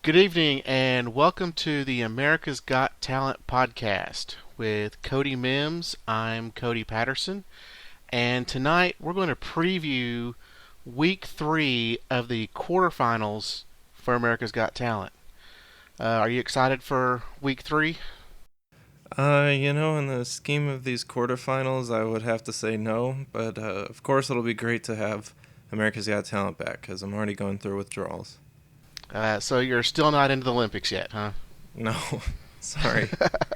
Good evening and welcome to the America's Got Talent podcast with Cody Mims. I'm Cody Patterson, and tonight we're going to preview week 3 of the quarterfinals for America's Got Talent. Are you excited for week 3? In the scheme of these quarterfinals, I would have to say no, but of course it'll be great to have America's Got Talent back because I'm already going through withdrawals. So you're still not into the Olympics yet, huh? No, sorry.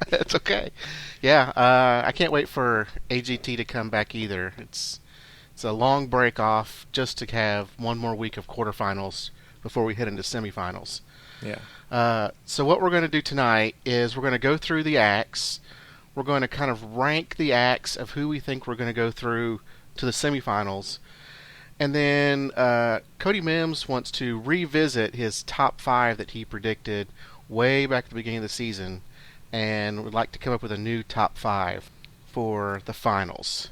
It's okay. Yeah, I can't wait for AGT to come back either. It's a long break off just to have one more week of quarterfinals before we head into semifinals. Yeah. So what we're going to do tonight is we're going to go through the acts. We're going to kind of rank the acts of who we think we're going to go through to the semifinals. And then Cody Mims wants to revisit his top 5 that he predicted way back at the beginning of the season and would like to come up with a new top 5 for the finals.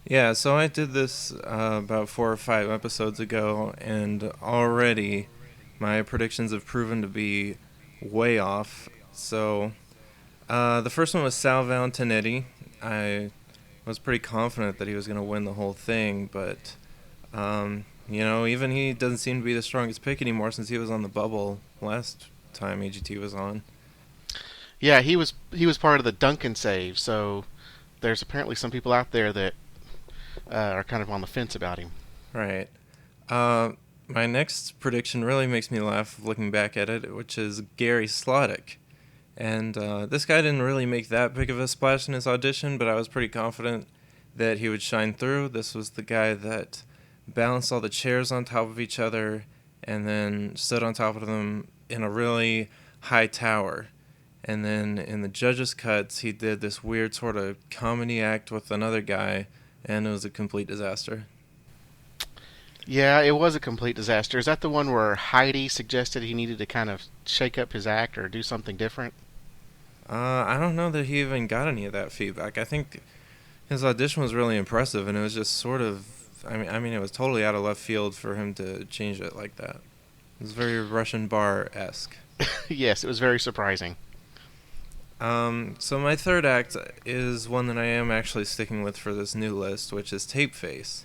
Yeah, so I did this about 4 or 5 episodes ago, and already my predictions have proven to be way off. So the first one was Sal Valentinetti. I was pretty confident that he was going to win the whole thing, but even he doesn't seem to be the strongest pick anymore since he was on the bubble last time AGT was on. Yeah, he was part of the Duncan save, so there's apparently some people out there that are kind of on the fence about him. Right. My next prediction really makes me laugh looking back at it, which is Gary Slottick. And this guy didn't really make that big of a splash in his audition, but I was pretty confident that he would shine through. This was the guy that balanced all the chairs on top of each other and then stood on top of them in a really high tower. And then in the judges' cuts, he did this weird sort of comedy act with another guy, and it was a complete disaster. Yeah, it was a complete disaster. Is that the one where Heidi suggested he needed to kind of shake up his act or do something different? I don't know that he even got any of that feedback. I think his audition was really impressive, and it was just sort of, it was totally out of left field for him to change it like that. It was very Russian bar-esque. Yes, it was very surprising. So my third act is one that I am actually sticking with for this new list, which is Tapeface.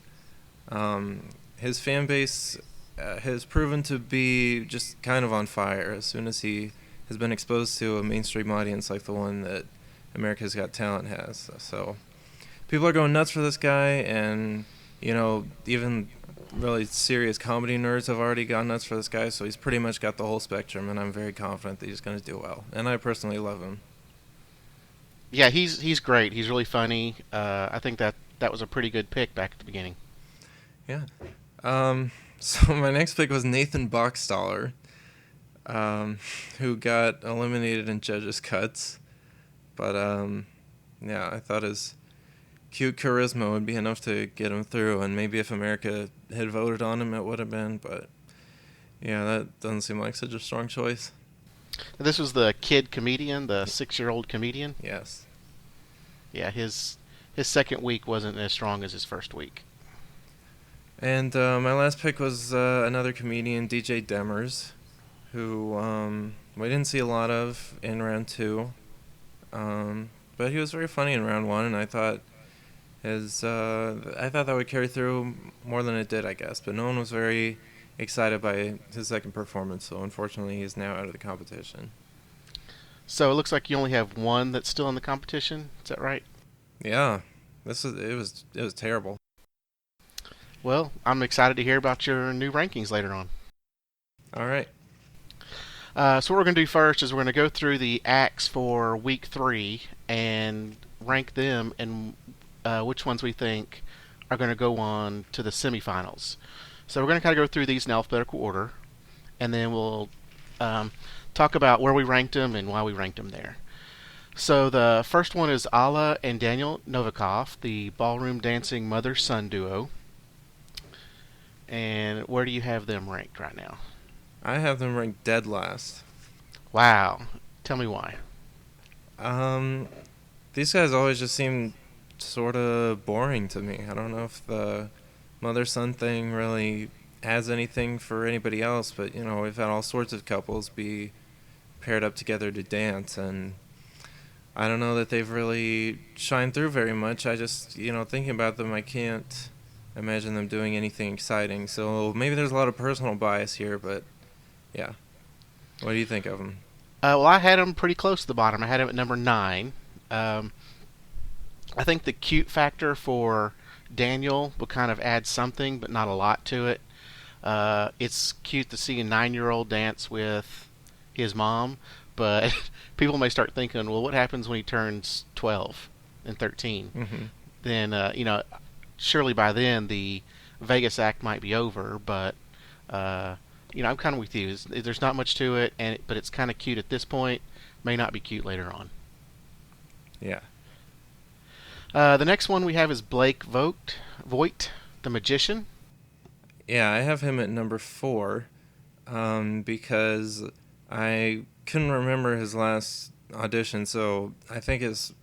His fan base has proven to be just kind of on fire as soon as he has been exposed to a mainstream audience like the one that America's Got Talent has. So people are going nuts for this guy, and even really serious comedy nerds have already gone nuts for this guy. So he's pretty much got the whole spectrum, and I'm very confident that he's going to do well. And I personally love him. Yeah, he's great. He's really funny. I think that was a pretty good pick back at the beginning. Yeah. So my next pick was Nathan Boxstaller, who got eliminated in judges' cuts. But I thought his cute charisma would be enough to get him through, and maybe if America had voted on him, it would have been. But yeah, that doesn't seem like such a strong choice. This was the kid comedian, the 6-year-old comedian. Yes. Yeah, his second week wasn't as strong as his first week. And my last pick was another comedian, DJ Demers, who we didn't see a lot of in round 2. But he was very funny in round 1, and I thought that would carry through more than it did, I guess. But no one was very excited by his second performance, so unfortunately he's now out of the competition. So it looks like you only have one that's still in the competition. Is that right? Yeah, it was terrible. Well, I'm excited to hear about your new rankings later on. All right. So what we're going to do first is we're going to go through the acts for week 3 and rank them and which ones we think are going to go on to the semifinals. So we're going to kind of go through these in alphabetical order, and then we'll talk about where we ranked them and why we ranked them there. So the first one is Alla and Daniel Novikov, the ballroom dancing mother-son duo. And where do you have them ranked right now? I have them ranked dead last. Wow. Tell me why. These guys always just seem sort of boring to me. I don't know if the mother-son thing really adds anything for anybody else, but we've had all sorts of couples be paired up together to dance, and I don't know that they've really shined through very much. I just, thinking about them, I can't imagine them doing anything exciting. So maybe there's a lot of personal bias here, but yeah. What do you think of them? Well, I had him pretty close to the bottom. I had him at number 9. Um, I think the cute factor for Daniel will kind of add something, but not a lot to it. It's cute to see a 9-year-old dance with his mom, but people may start thinking, well, what happens when he turns 12 and 13? Mm-hmm. Then, surely by then the Vegas act might be over, but, I'm kind of with you. There's not much to it, but it's kind of cute at this point. May not be cute later on. Yeah. The next one we have is Blake Voigt, the magician. Yeah, I have him at number 4 because I couldn't remember his last audition, so I think his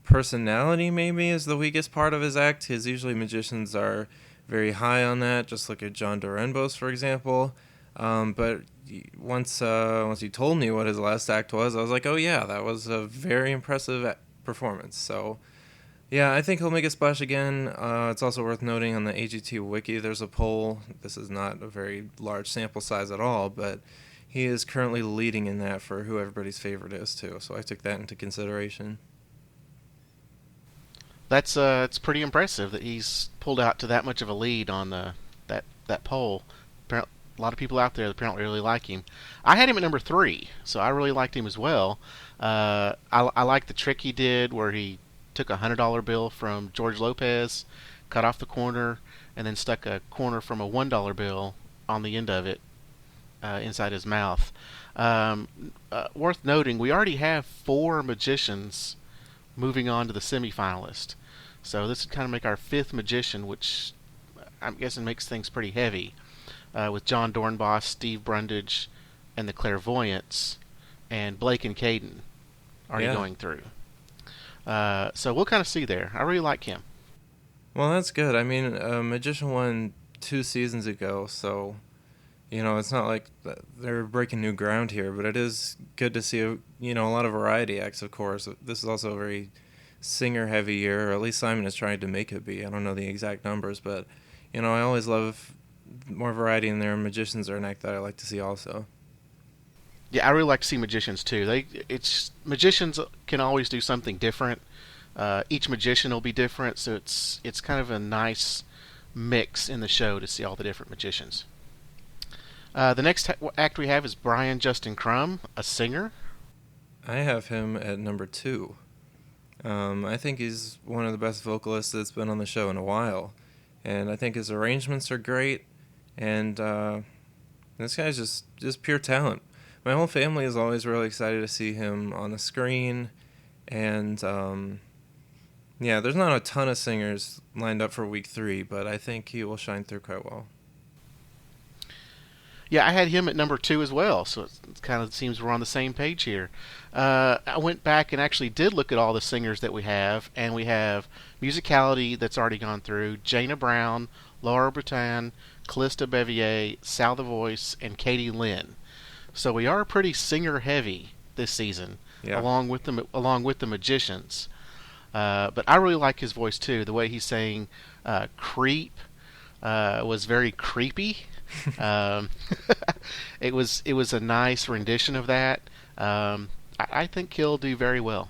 personality maybe is the weakest part of his act. His usually magicians are very high on that. Just look at John Dorenbos, for example. But once you told me what his last act was, I was like, oh yeah, that was a very impressive performance. So yeah, I think he'll make a splash again. It's also worth noting on the AGT wiki, there's a poll. This is not a very large sample size at all, but he is currently leading in that for who everybody's favorite is too. So I took that into consideration. That's it's pretty impressive that he's pulled out to that much of a lead on that poll. A lot of people out there apparently really like him. I had him at number 3, so I really liked him as well. I like the trick he did where he took $100 bill from George Lopez, cut off the corner, and then stuck a corner from a $1 bill on the end of it inside his mouth. Worth noting, we already have 4 magicians moving on to the semifinalist. So this would kind of make our 5th magician, which I'm guessing makes things pretty heavy, with John Dornbos, Steve Brundage, and the Clairvoyants, and Blake and Caden already Yeah. going through. So we'll kind of see there. I really like him. Well, that's good. I mean, Magician won 2 seasons ago, so it's not like they're breaking new ground here. But it is good to see a lot of variety acts. Of course, this is also a very singer-heavy year, or at least Simon is trying to make it be. I don't know the exact numbers, but I always love more variety in there. Magicians are an act that I like to see also. Yeah, I really like to see magicians too. It's magicians can always do something different. Each magician will be different, so it's kind of a nice mix in the show to see all the different magicians. The next act we have is Brian Justin Crumb, a singer. I have him at number 2. I think he's one of the best vocalists that's been on the show in a while, and I think his arrangements are great. And this guy's just pure talent. My whole family is always really excited to see him on the screen, and yeah, there's not a ton of singers lined up for week 3, but I think he will shine through quite well. Yeah, I had him at number 2 as well, so it kind of seems we're on the same page here. I went back and actually did look at all the singers that we have, and we have Musicality that's already gone through, Jana Brown, Laura Breton, Callista Bevier, Sal the Voice, and Katie Lynn. So we are pretty singer heavy this season, Yeah. along with the magicians. But I really like his voice too. The way he's saying "creep" was very creepy. Um, it was a nice rendition of that. I think he'll do very well.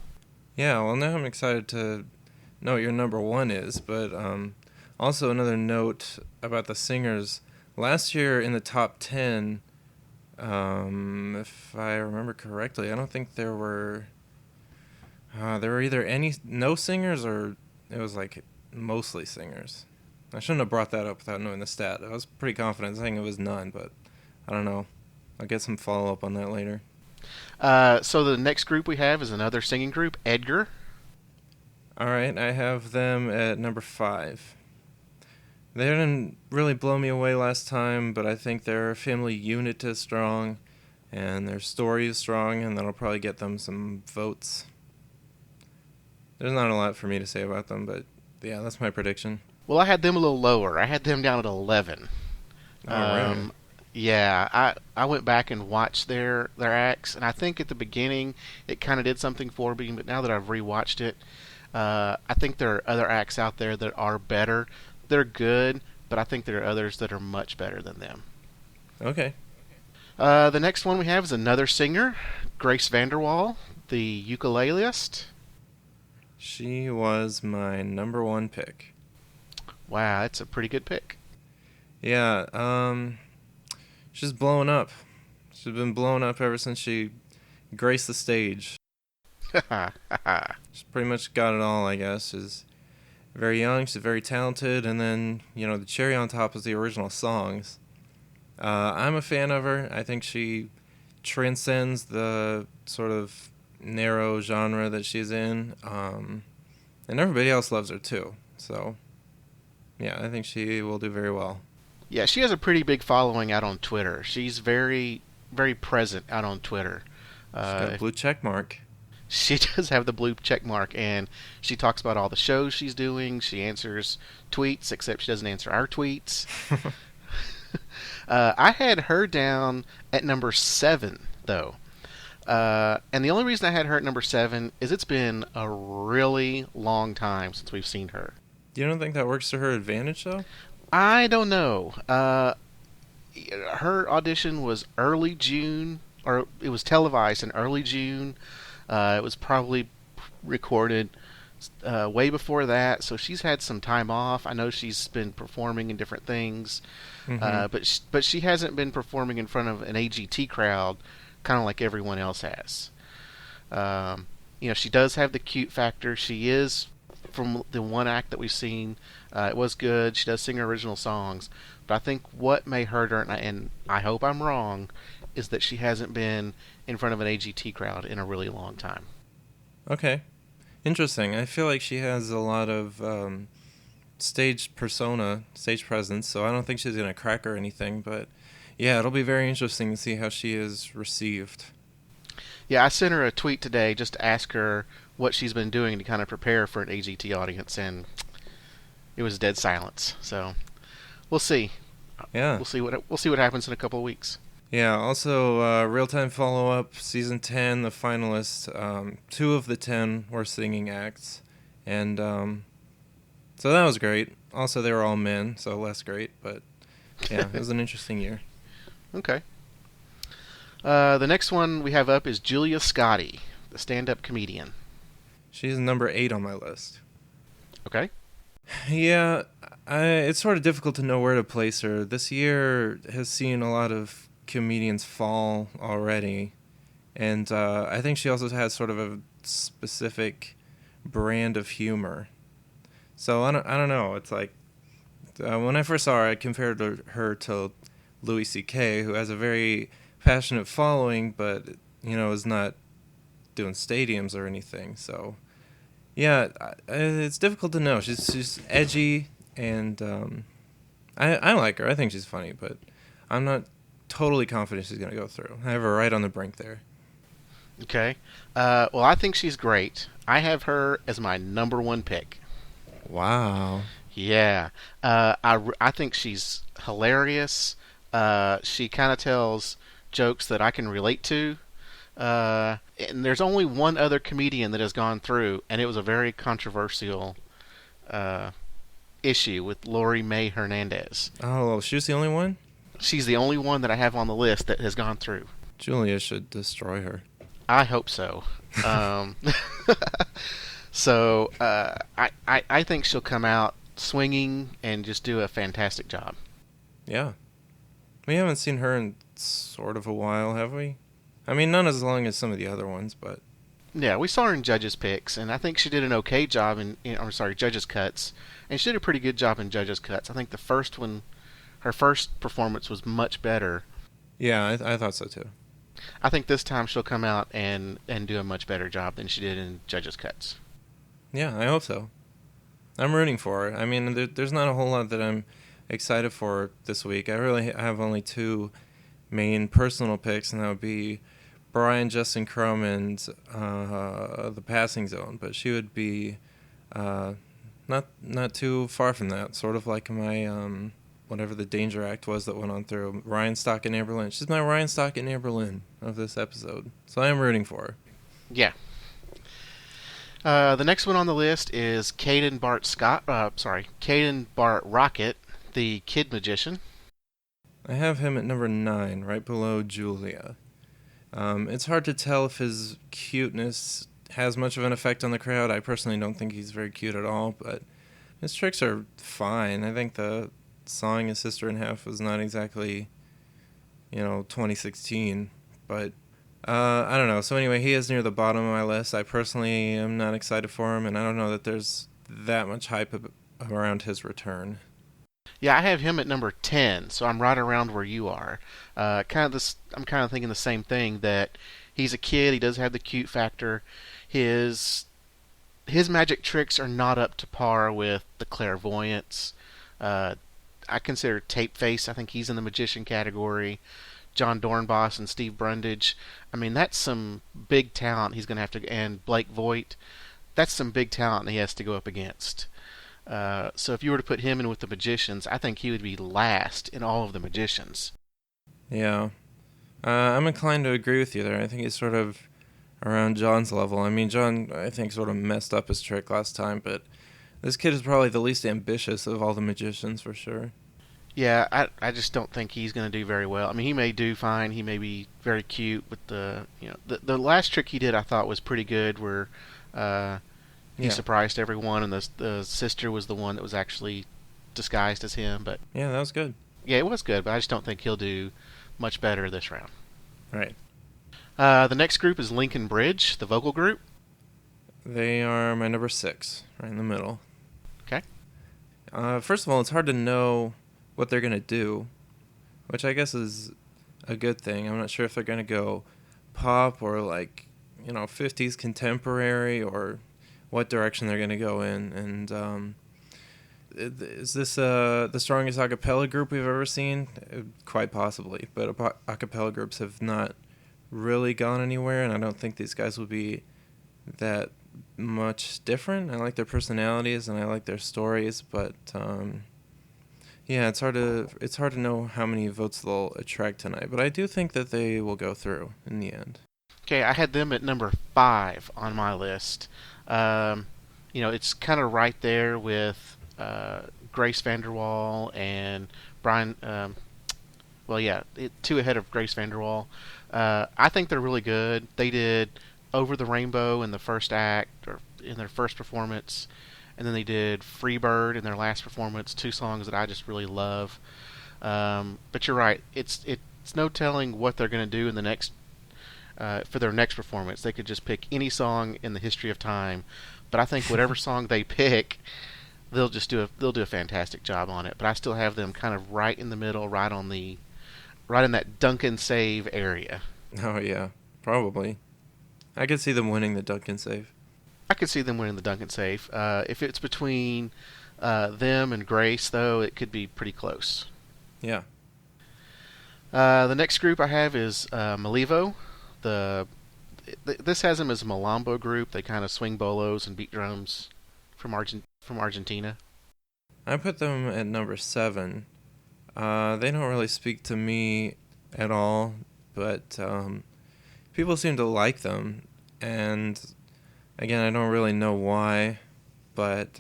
Yeah, well, now I'm excited to know what your number 1 is, but also another note about the singers. Last year in the top 10, if I remember correctly, I don't think there were either no singers or it was like mostly singers. I shouldn't have brought that up without knowing the stat. I was pretty confident saying it was none, but I don't know. I'll get some follow up on that later. So the next group we have is another singing group, Edgar. All right, I have them at number 5. They didn't really blow me away last time, but I think their family unit is strong, and their story is strong, and that'll probably get them some votes. There's not a lot for me to say about them, but yeah, that's my prediction. Well, I had them a little lower. I had them down at 11. Oh, really? Um, yeah, I went back and watched their acts, and I think at the beginning it kind of did something for me, but now that I've rewatched it, I think there are other acts out there that are better. They're good, but I think there are others that are much better than them. Okay. The next one we have is another singer, Grace Vanderwall, the ukuleleist. She was my number one pick. Wow, that's a pretty good pick. Yeah, she's blown up. She's been blown up ever since she graced the stage. She's pretty much got it all, I guess. She's very young, she's very talented, and then, the cherry on top is the original songs. I'm a fan of her. I think she transcends the sort of narrow genre that she's in, and everybody else loves her too. So, yeah, I think she will do very well. Yeah, she has a pretty big following out on Twitter. She's very, very present out on Twitter. She's got a Uh, blue check mark. she does have the blue check mark, and she talks about all the shows she's doing. She answers tweets, except she doesn't answer our tweets. I had her down at number 7, though. And the only reason I had her at number 7 is it's been a really long time since we've seen her. You don't think that works to her advantage, though? I don't know. Her audition was early June, or it was televised in early June. It was probably recorded way before that, so she's had some time off. I know she's been performing in different things, Mm-hmm. but she hasn't been performing in front of an AGT crowd, kind of like everyone else has. Um, she does have the cute factor. She is from the one act that we've seen. It was good. She does sing her original songs, but I think what may hurt her, and I hope I'm wrong, is that she hasn't been in front of an AGT crowd in a really long time. Okay. Interesting. I feel like she has a lot of stage persona, stage presence, so I don't think she's going to crack or anything, but yeah, it'll be very interesting to see how she is received. Yeah, I sent her a tweet today just to ask her what she's been doing to kind of prepare for an AGT audience, and it was dead silence. So we'll see. Yeah. We'll see what happens in a couple of weeks. Yeah, also, real time follow up, season 10, the finalists, 2 of the 10 were singing acts, and so that was great. Also, they were all men, so less great, but yeah, it was an interesting year. Okay. The next one we have up is Julia Scotti, the stand-up comedian. She's number 8 on my list. Okay. Yeah, it's sort of difficult to know where to place her. This year has seen a lot of comedians fall already, and I think she also has sort of a specific brand of humor. So I don't know. It's like when I first saw her, I compared her to Louis C.K., who has a very passionate following, but is not doing stadiums or anything. So yeah, it's difficult to know. She's edgy, and I like her. I think she's funny, but I'm not totally confident she's gonna go through. I have her right on the brink there. Okay. Well, I think she's great. I have her as my number one pick. Wow. Yeah. I think she's hilarious. She kind of tells jokes that I can relate to. And there's only one other comedian that has gone through, and it was a very controversial uh, issue with Lori Mae Hernandez. Oh, well, she was the only one? She's the only one that I have on the list that has gone through. Julia should destroy her. I hope so. Um, I think she'll come out swinging and just do a fantastic job. Yeah. We haven't seen her in sort of a while, have we? I mean, not as long as some of the other ones, but Yeah, we saw her in judges' picks, and I think she did an okay job judges' cuts, and she did a pretty good job in judges' cuts. I think the first one, her first performance was much better. yeah, I thought so too. I think this time she'll come out and do a much better job than she did in judges' cuts. Yeah, I hope so. I'm rooting for her. I mean, there's not a whole lot that I'm excited for this week. I really have only 2 main personal picks, and that would be Brian Justin Crum and the Passing Zone. But she would be not too far from that, sort of like my whatever the danger act was that went on through Ryan Stock and Amber Lynn. She's my Ryan Stock and Amber Lynn of this episode, so I am rooting for her. Yeah. The next one on the list is Caden Bart Scott. Caden Bart Rocket, the Kid Magician. I have him at number 9, right below Julia. It's hard to tell if his cuteness has much of an effect on the crowd. I personally don't think he's very cute at all, but his tricks are fine. I think the sawing his sister in half was not exactly, 2016, but I don't know. So anyway, he is near the bottom of my list. I personally am not excited for him, and I don't know that there's that much hype around his return. Yeah, I have him at number 10, so I'm right around where you are. I'm kind of thinking the same thing, that he's a kid. He does have the cute factor. His his magic tricks are not up to par with the clairvoyance. Uh, I consider Tape Face. I think he's in the magician category. John Dornbos and Steve Brundage. I mean, that's some big talent he's going to have to. And Blake Voigt. That's some big talent he has to go up against. So if you were to put him in with the magicians, I think he would be last in all of the magicians. Yeah. I'm inclined to agree with you there. I think he's sort of around John's level. I mean, John, I think, sort of messed up his trick last time, but this kid is probably the least ambitious of all the magicians for sure. Yeah, I just don't think he's going to do very well. I mean, he may do fine. He may be very cute with the last trick he did. I thought was pretty good, where he Yeah. surprised everyone, and the sister was the one that was actually disguised as him. But Yeah, that was good. yeah, it was good. But I just don't think he'll do much better this round. Right. The next group is Lincoln Bridge, the vocal group. They are my number 6, right in the middle. Okay. First of all, it's hard to know what they're going to do, which I guess is a good thing. I'm not sure if they're going to go pop or 50s contemporary, or what direction they're going to go in. And is this the strongest a cappella group we've ever seen? Quite possibly, but a cappella groups have not really gone anywhere, and I don't think these guys will be that much different. I like their personalities and I like their stories, but yeah, it's hard to know how many votes they'll attract tonight. But I do think that they will go through in the end. Okay, I had them at number 5 on my list. It's kind of right there with Grace Vanderwall and Brian. Well, yeah, two ahead of Grace Vanderwall. I think they're really good. They did Over the Rainbow in the first act, or in their first performance, and then they did Freebird in their last performance. Two songs that I just really love. But you're right. It's no telling what they're going to do in the next for their next performance. They could just pick any song in the history of time. But I think whatever song they pick, they'll do a fantastic job on it. But I still have them kind of right in the middle, right in that dunk and save area. Oh yeah, probably. I could see them winning the Duncan save. I could see them winning the dunk and save. If it's between them and Grace, though, it could be pretty close. Yeah. The next group I have is Malivo. This has them as a Malambo group. They kind of swing bolos and beat drums from Argentina. I put them at number 7. They don't really speak to me at all, but people seem to like them, and again, I don't really know why, but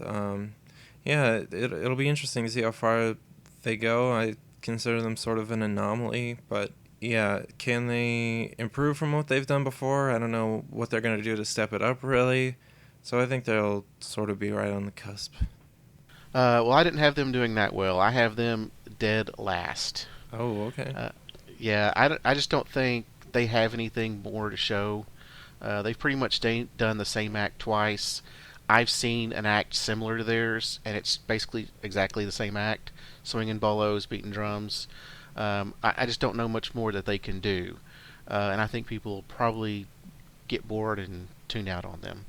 yeah, it'll be interesting to see how far they go. I consider them sort of an anomaly, but yeah, can they improve from what they've done before? I don't know what they're going to do to step it up, really, so I think they'll sort of be right on the cusp. Well, I didn't have them doing that well. I have them dead last. Oh, okay. Yeah, I just don't think they have anything more to show. They've pretty much done the same act twice. I've seen an act similar to theirs, and it's basically exactly the same act, swinging bolos, beating drums. I just don't know much more that they can do, and I think people will probably get bored and tune out on them.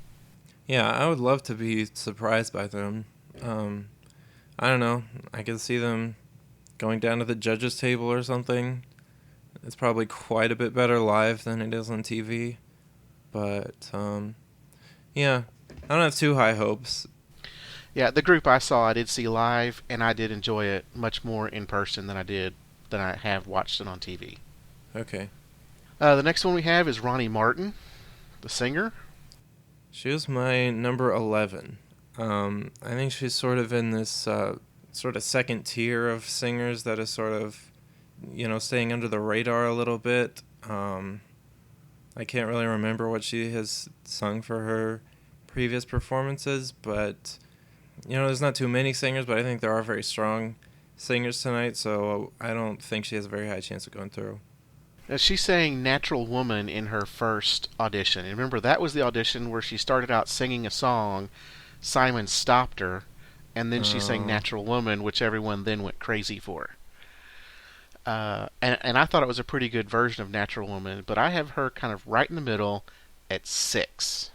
Yeah, I would love to be surprised by them. I don't know. I could see them going down to the judges' table or something. It's probably quite a bit better live than it is on TV. But, yeah, I don't have too high hopes. Yeah, the group I saw, I did see live, and I did enjoy it much more in person than I have watched it on TV. Okay. The next one we have is Ronnie Martin, the singer. She was my number 11. I think she's sort of in this sort of second tier of singers that is sort of, staying under the radar a little bit. I can't really remember what she has sung for her previous performances, but, there's not too many singers, but I think there are very strong singers tonight, so I don't think she has a very high chance of going through. Now, she sang Natural Woman in her first audition. And remember, that was the audition where she started out singing a song. Simon stopped her, and then she sang Uh, Natural Woman, which everyone then went crazy for. And I thought it was a pretty good version of Natural Woman, but I have her kind of right in the middle at 6.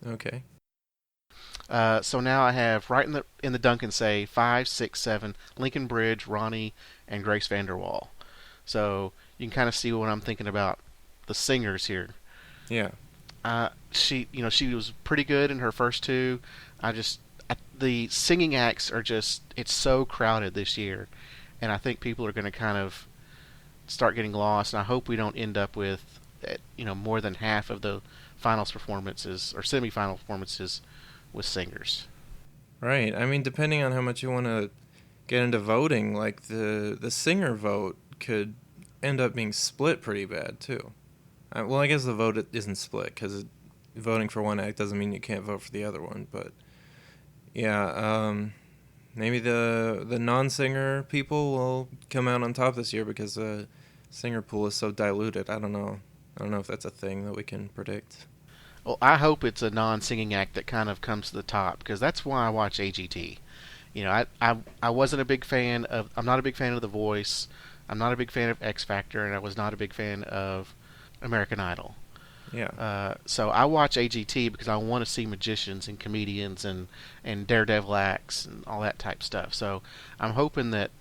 okay. So now I have right in the Duncan say 5, 6, 7, Lincoln Bridge, Ronnie, and Grace Vanderwall. So you can kind of see what I'm thinking about the singers here. Yeah. She was pretty good in her first two. The singing acts are just it's so crowded this year, and I think people are going to kind of start getting lost. And I hope we don't end up with more than half of the finals performances or semifinal performances with singers. Right. I mean, depending on how much you want to get into voting, like the singer vote could end up being split pretty bad too. Well, I guess the vote isn't split because voting for one act doesn't mean you can't vote for the other one. But yeah, maybe the non-singer people will come out on top this year because the singer pool is so diluted. I don't know. I don't know if that's a thing that we can predict. Well, I hope it's a non-singing act that kind of comes to the top because that's why I watch AGT. I wasn't a big fan of. I'm not a big fan of The Voice. I'm not a big fan of X Factor, and I was not a big fan of American Idol. Yeah. So I watch AGT because I want to see magicians and comedians and daredevil acts and all that type stuff. So I'm hoping that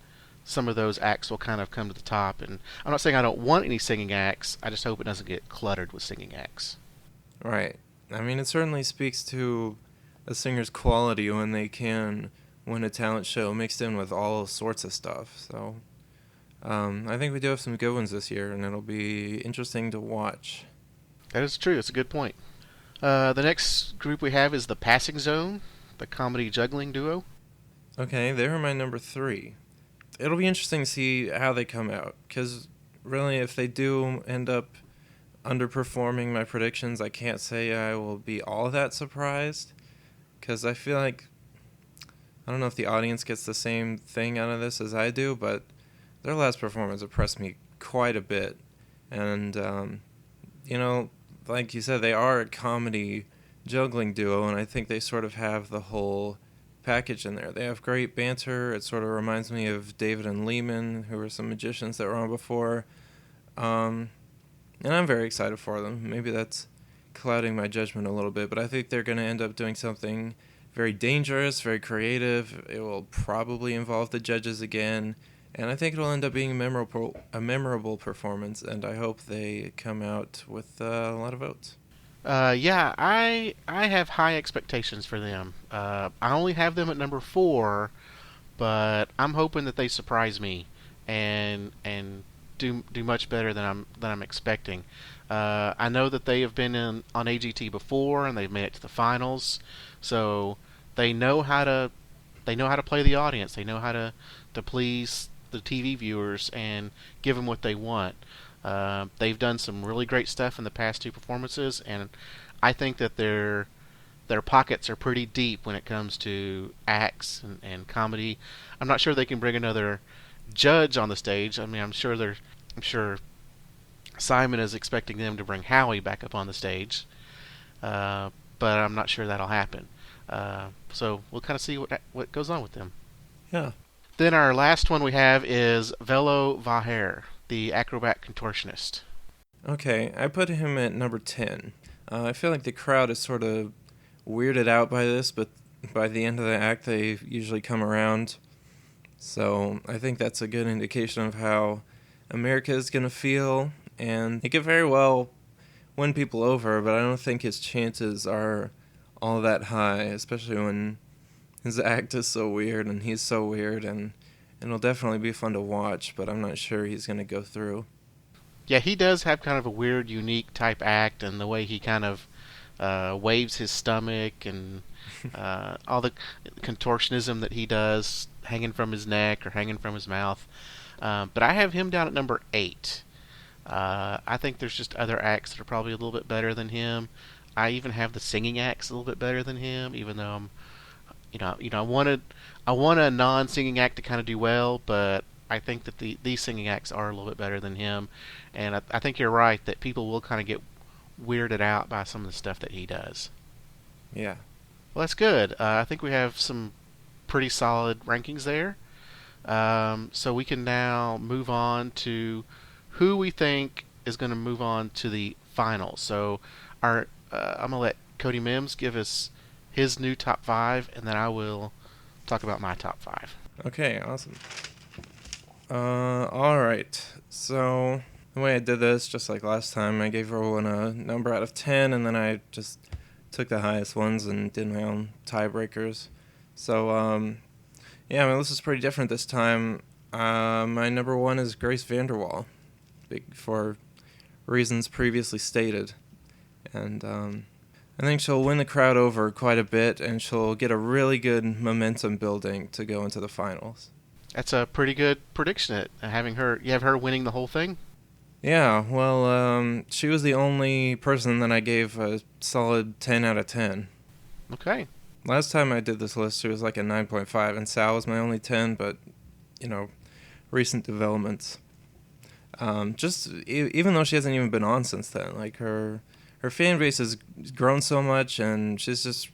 some of those acts will kind of come to the top. And I'm not saying I don't want any singing acts. I just hope it doesn't get cluttered with singing acts. Right. I mean, it certainly speaks to a singer's quality when they can win a talent show mixed in with all sorts of stuff. So I think we do have some good ones this year, and it'll be interesting to watch. That is true. It's a good point. The next group we have is the Passing Zone, the comedy juggling duo. Okay, they're my number 3. It'll be interesting to see how they come out, because really, if they do end up underperforming my predictions, I can't say I will be all that surprised, because I feel like I don't know if the audience gets the same thing out of this as I do, but their last performance impressed me quite a bit. And, you know, like you said, they are a comedy juggling duo, and I think they sort of have the whole package in there. They have great banter. It sort of reminds me of David and Lehman, who were some magicians that were on before. Um, and I'm very excited for them. Maybe that's clouding my judgment a little bit, but I think they're going to end up doing something very dangerous, very creative. It will probably involve the judges again, and I think it'll end up being a memorable performance, and I hope they come out with a lot of votes. Yeah, I have high expectations for them. I only have them at number 4, but I'm hoping that they surprise me and do much better than I'm expecting. I know that they have been on AGT before and they've made it to the finals, so they know how to play the audience. They know how to please the TV viewers and give them what they want. They've done some really great stuff in the past 2 performances, and I think that their pockets are pretty deep when it comes to acts and comedy. I'm not sure they can bring another judge on the stage. I mean, I'm sure Simon is expecting them to bring Howie back up on the stage, but I'm not sure that'll happen. So we'll kind of see what goes on with them. Yeah. Then our last one we have is Velo Vaher, the acrobat contortionist. Okay, I put him at number 10. I feel like the crowd is sort of weirded out by this, but by the end of the act, they usually come around. So I think that's a good indication of how America is going to feel. And he could very well win people over, but I don't think his chances are all that high, especially when his act is so weird, and he's so weird, and it'll definitely be fun to watch. But I'm not sure he's gonna go through. Yeah, he does have kind of a weird, unique type act, and the way he kind of waves his stomach and all the contortionism that he does, hanging from his neck or hanging from his mouth. But I have him down at number 8. I think there's just other acts that are probably a little bit better than him. I even have the singing acts a little bit better than him, even though I wanted a non-singing act to kind of do well, but I think that these singing acts are a little bit better than him, and I think you're right that people will kind of get weirded out by some of the stuff that he does. Yeah. Well, that's good. I think we have some pretty solid rankings there. So we can now move on to who we think is going to move on to the finals. So I'm gonna let Cody Mims give us his new top 5, and then I will talk about my top 5. Okay. Awesome. All right. So the way I did this, just like last time, I gave everyone a number out of 10, and then I just took the highest ones and did my own tiebreakers. So, yeah, my list is pretty different this time. My number 1 is Grace Vanderwall, for reasons previously stated. And I think she'll win the crowd over quite a bit, and she'll get a really good momentum building to go into the finals. That's a pretty good prediction. You have her winning the whole thing. Yeah, well, she was the only person that I gave a solid 10 out of 10. Okay. Last time I did this list, she was like a 9.5, and Sal was my only 10, but, you know, recent developments. Even though she hasn't even been on since then, like her fan base has grown so much, and she's just,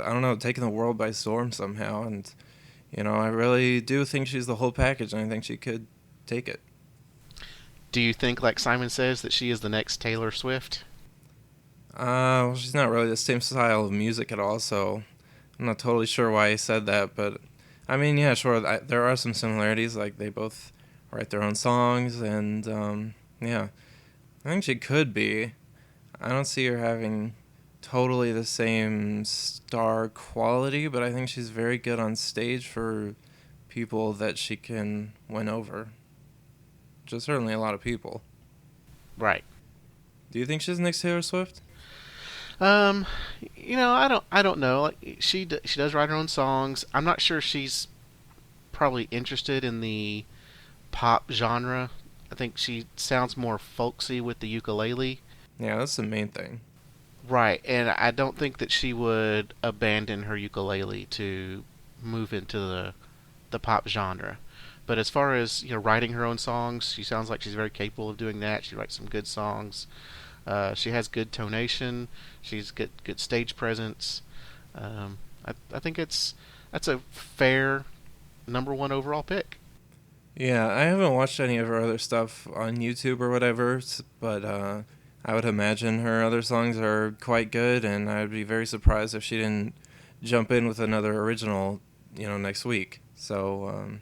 I don't know, taking the world by storm somehow, and, I really do think she's the whole package, and I think she could take it. Do you think, like Simon says, that she is the next Taylor Swift? Well, she's not really the same style of music at all, so I'm not totally sure why he said that, but I mean, yeah, sure, there are some similarities, like they both write their own songs, and yeah, I think she could be. I don't see her having totally the same star quality, but I think she's very good on stage for people that she can win over. Just certainly a lot of people. Right. Do you think she's next Taylor Swift? Um, I don't know. Like she does write her own songs. I'm not sure she's probably interested in the pop genre. I think she sounds more folksy with the ukulele. Yeah, that's the main thing. Right, and I don't think that she would abandon her ukulele to move into the pop genre. But as far as writing her own songs, she sounds like she's very capable of doing that. She writes some good songs. She has good tonation. She's good stage presence. I think that's a fair number 1 overall pick. Yeah, I haven't watched any of her other stuff on YouTube or whatever, but I would imagine her other songs are quite good, and I'd be very surprised if she didn't jump in with another original, next week. So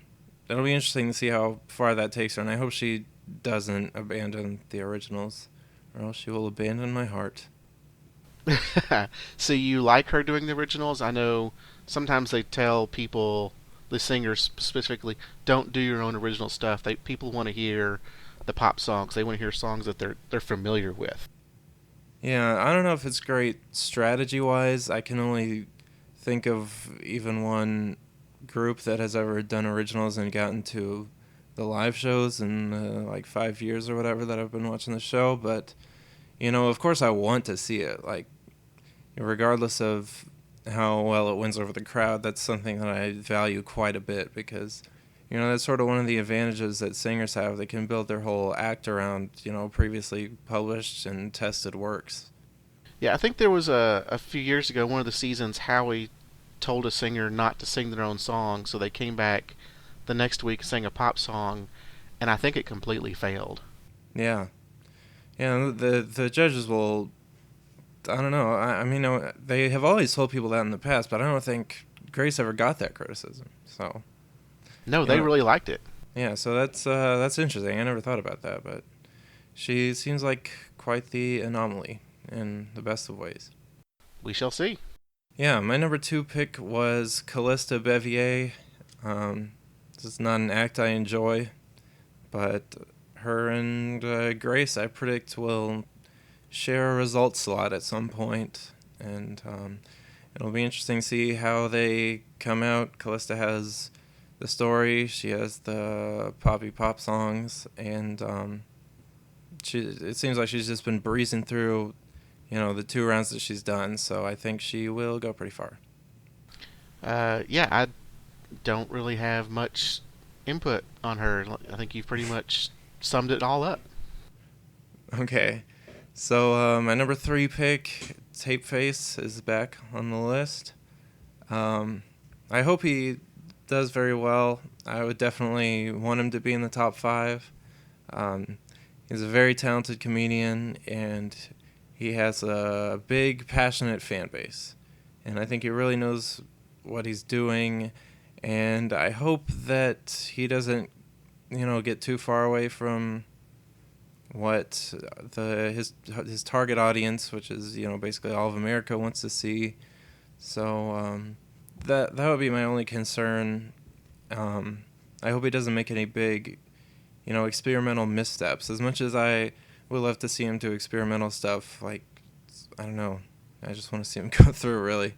it'll be interesting to see how far that takes her, and I hope she doesn't abandon the originals, or else she will abandon my heart. So you like her doing the originals? I know sometimes they tell people, the singers specifically, don't do your own original stuff. People want to hear the pop songs. They want to hear songs that they're familiar with. Yeah, I don't know if it's great strategy-wise. I can only think of even one group that has ever done originals and gotten to the live shows in like 5 years or whatever that I've been watching the show. But, of course I want to see it. Like, regardless of how well it wins over the crowd, that's something that I value quite a bit because, that's sort of one of the advantages that singers have. They can build their whole act around, previously published and tested works. Yeah, I think there was a few years ago, one of the seasons, Howie told a singer not to sing their own song, so they came back the next week and sang a pop song, and I think it completely failed. Yeah. Yeah, the judges will, I don't know, I mean, they have always told people that in the past, but I don't think Grace ever got that criticism, so... No, You they know, really liked it. yeah, so that's interesting. I never thought about that, but she seems like quite the anomaly in the best of ways. We shall see. Yeah, my number two pick was Callista Bevier. This is not an act I enjoy, but her and Grace, I predict, will share a results slot at some point, and it'll be interesting to see how they come out. Callista has the story, she has the poppy pop songs, and it seems like she's just been breezing through, the two rounds that she's done. So I think she will go pretty far. Yeah, I don't really have much input on her. I think you've pretty much summed it all up. Okay, so my number three pick, Tape Face, is back on the list. Um, I hope he does very well. I would definitely want him to be in the top five. Um, he's a very talented comedian, and he has a big, passionate fan base. And I think he really knows what he's doing. And I hope that he doesn't, get too far away from what his target audience, which is basically all of America, wants to see. So that would be my only concern. I hope he doesn't make any big, experimental missteps. As much as I would love to see him do experimental stuff, like, I don't know, I just want to see him go through, really.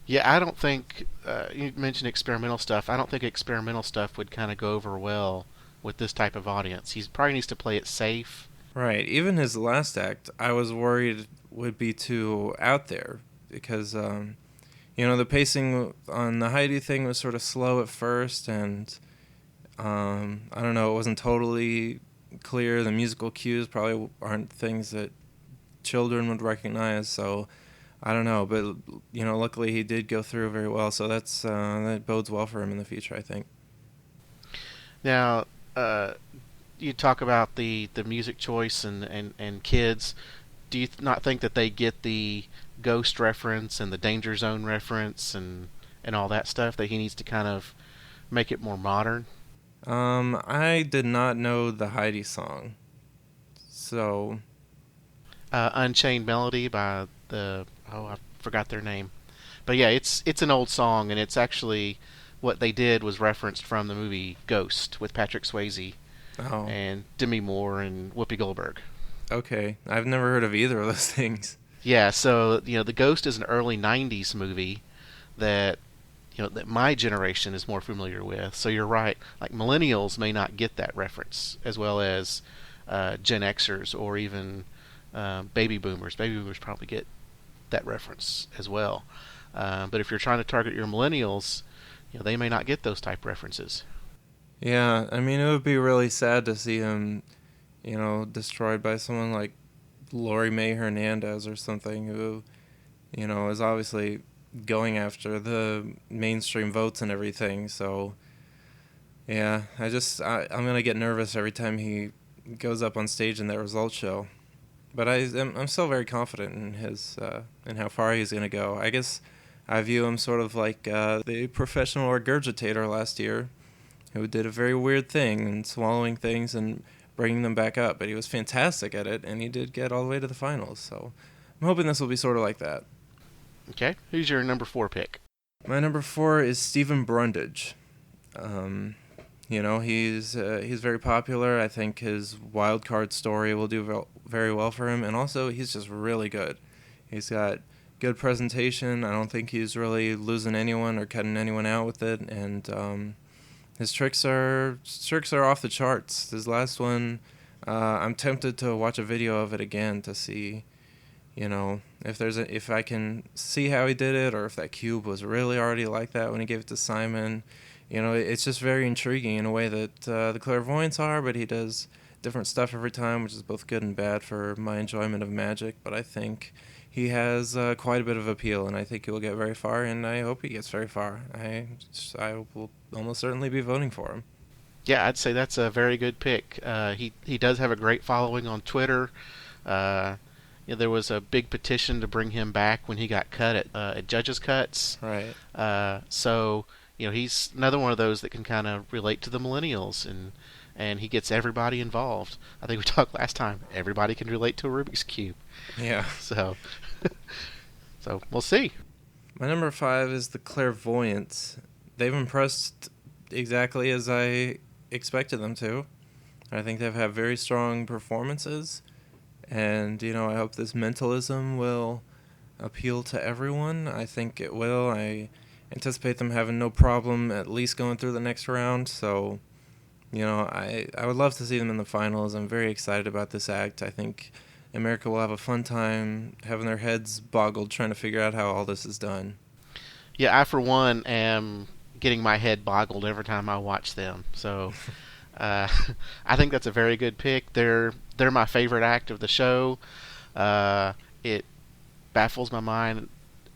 Yeah, I don't think you mentioned experimental stuff. I don't think experimental stuff would kind of go over well with this type of audience. He probably needs to play it safe. Right. Even his last act, I was worried would be too out there because, the pacing on the Heidi thing was sort of slow at first, and I don't know, it wasn't totally clear. The musical cues probably aren't things that children would recognize, so I don't know. But luckily he did go through very well, so that bodes well for him in the future, I think. Now, you talk about the music choice and kids. Do you not think that they get the Ghost reference and the Danger Zone reference and all that stuff that he needs to kind of make it more modern? I did not know the Heidi song, so Unchained Melody by the I forgot their name, but yeah, it's an old song and it's actually what they did was referenced from the movie Ghost with Patrick Swayze oh, and Demi Moore and Whoopi Goldberg. okay. I've never heard of either of those things. Yeah, so the Ghost is an early '90s movie that that my generation is more familiar with. So you're right, like millennials may not get that reference as well as Gen Xers or even baby boomers. Baby boomers probably get that reference as well. But if you're trying to target your millennials, they may not get those type references. Yeah, I mean, it would be really sad to see him, destroyed by someone like Lori Mae Hernandez or something who, is obviously going after the mainstream votes and everything. So, yeah, I'm going to get nervous every time he goes up on stage in that results show. But I'm still very confident in in how far he's going to go. I guess I view him sort of like the professional regurgitator last year, who did a very weird thing and swallowing things and bringing them back up. But he was fantastic at it, and he did get all the way to the finals. So I'm hoping this will be sort of like that. Okay, who's your number four pick? My number four is Stephen Brundage. He's very popular. I think his wild card story will do very well for him, and also he's just really good. He's got good presentation. I don't think he's really losing anyone or cutting anyone out with it, and his tricks are off the charts. His last one, I'm tempted to watch a video of it again to see, if I can see how he did it, or if that cube was really already like that when he gave it to Simon. It's just very intriguing in a way that the clairvoyants are, but he does different stuff every time, which is both good and bad for my enjoyment of magic. But I think he has quite a bit of appeal, and I think he will get very far, and I hope he gets very far. I will almost certainly be voting for him. Yeah, I'd say that's a very good pick. He does have a great following on Twitter. Uh, there was a big petition to bring him back when he got cut at judges cuts. Right. So he's another one of those that can kind of relate to the millennials and he gets everybody involved. I think we talked last time. Everybody can relate to a Rubik's cube. Yeah. So So we'll see. My number 5 is the clairvoyants. They've impressed exactly as I expected them to. I think they've had very strong performances, and I hope this mentalism will appeal to everyone. I think it will. I anticipate them having no problem at least going through the next round. So, I would love to see them in the finals. I'm very excited about this act. I think America will have a fun time having their heads boggled trying to figure out how all this is done. Yeah, I for one am getting my head boggled every time I watch them. So uh, I think that's a very good pick. They're my favorite act of the show. It baffles my mind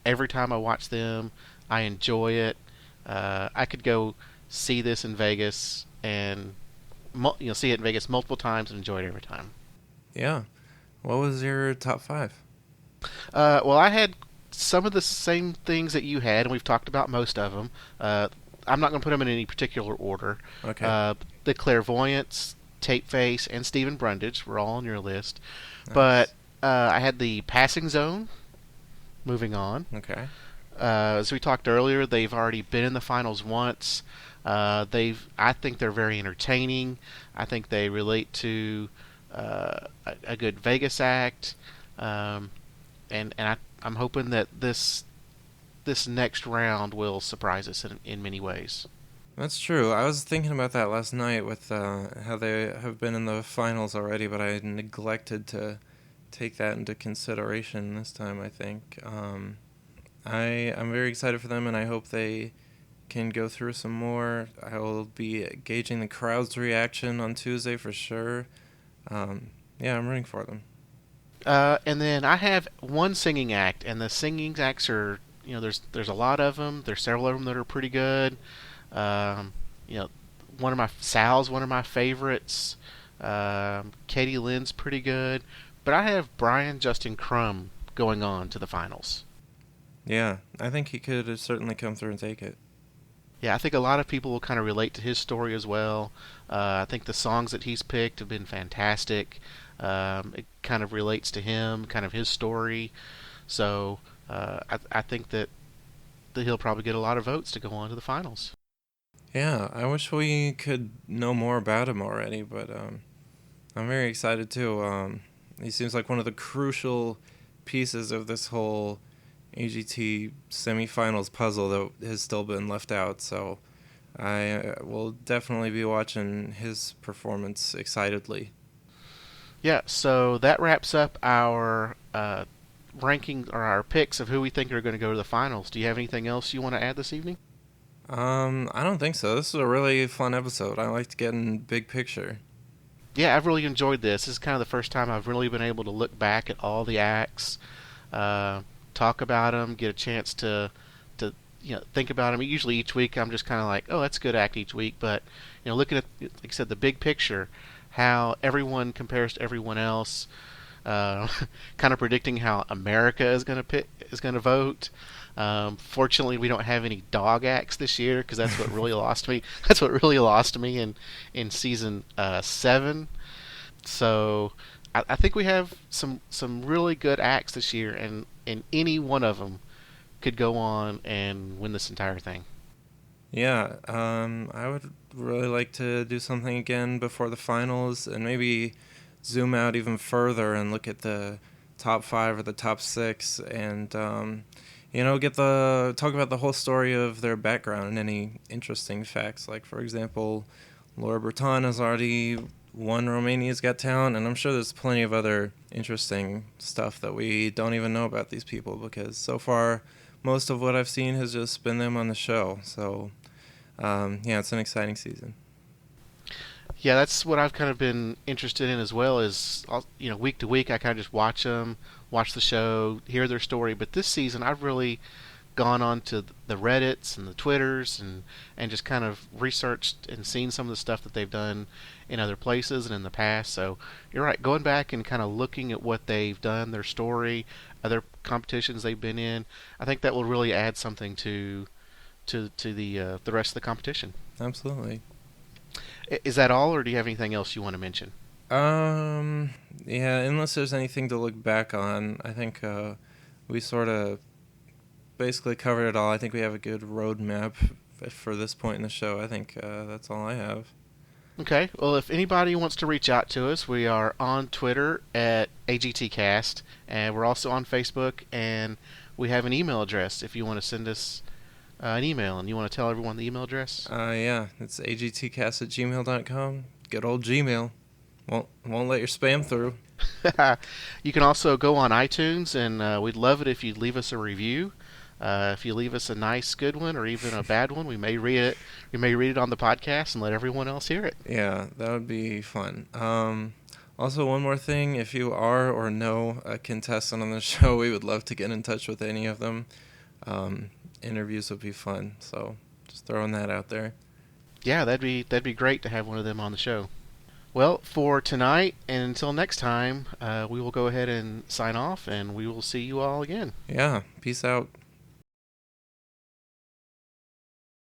every time I watch them. I enjoy it. I could go see this in Vegas and see it in Vegas multiple times and enjoy it every time. Yeah. What was your top 5? Well, I had some of the same things that you had, and we've talked about most of them. I'm not going to put them in any particular order. Okay. Uh, the Clairvoyants, Tape Face, and Stephen Brundage were all on your list. But Nice. I had the Passing Zone. Moving on. Okay. As we talked earlier, they've already been in the finals once. I think they're very entertaining. I think they relate to a good Vegas act. Um, I'm hoping that this next round will surprise us in many ways. That's true. I was thinking about that last night with how they have been in the finals already, but I neglected to take that into consideration this time, I think. I'm very excited for them, and I hope they can go through some more. I will be gauging the crowd's reaction on Tuesday for sure. Yeah, I'm rooting for them. And then I have one singing act, and the singing acts are there's a lot of them. There's several of them that are pretty good. Um, you know, Sal's one of my favorites. Katie Lynn's pretty good, but I have Brian Justin Crumb going on to the finals. Yeah, I think he could certainly come through and take it. Yeah, I think a lot of people will kind of relate to his story as well. I think the songs that he's picked have been fantastic. It kind of relates to him, kind of his story. So I think that he'll probably get a lot of votes to go on to the finals. Yeah, I wish we could know more about him already, but I'm very excited too. He seems like one of the crucial pieces of this whole AGT semifinals puzzle that has still been left out. So I will definitely be watching his performance excitedly. Yeah, so that wraps up our ranking or our picks of who we think are going to go to the finals. Do you have anything else you want to add this evening? I don't think so. This is a really fun episode. I liked getting big picture. Yeah, I've really enjoyed this. This is kind of the first time I've really been able to look back at all the acts, uh, talk about them, get a chance to think about them. Usually each week I'm just kind of like, oh, that's a good act each week, but looking at, like I said, the big picture, how everyone compares to everyone else, uh, kind of predicting how America is going to vote. Fortunately, we don't have any dog acts this year because that's what really lost me. That's what really lost me in season 7. So I think we have some really good acts this year, and any one of them could go on and win this entire thing. Yeah, I would really like to do something again before the finals and maybe zoom out even further and look at the top 5 or the top 6 and get the talk about the whole story of their background and any interesting facts. Like for example, Laura Bertan has already won Romania's Got Talent, and I'm sure there's plenty of other interesting stuff that we don't even know about these people because so far most of what I've seen has just been them on the show. So yeah, it's an exciting season. Yeah, that's what I've kind of been interested in as well. Is week to week I kind of just watch them, watch the show, hear their story. But this season I've really gone on to the Reddits and the Twitters and just kind of researched and seen some of the stuff that they've done in other places and in the past. So you're right, going back and kind of looking at what they've done, their story, other competitions they've been in. I think that will really add something to the rest of the competition. Absolutely. Is that all, or do you have anything else you want to mention? Um, yeah, unless there's anything to look back on, I think we sort of basically covered it all. I think we have a good roadmap for this point in the show. I think that's all I have. Okay. Well, if anybody wants to reach out to us, we are on Twitter at AGTcast, and we're also on Facebook, and we have an email address if you want to send us an email. And you want to tell everyone the email address? Yeah, it's agtcast@gmail.com. Good old Gmail. Won't let your spam through. You can also go on iTunes, and we'd love it if you'd leave us a review. If you leave us a nice, good one, or even a bad one, we may read it. We may read it on the podcast and let everyone else hear it. Yeah, that would be fun. Also, one more thing: if you are or know a contestant on the show, we would love to get in touch with any of them. Um, Interviews would be fun. So just throwing that out there. Yeah, that'd be great to have one of them on the show. Well, for tonight and until next time, we will go ahead and sign off, and we will see you all again. Yeah, peace out.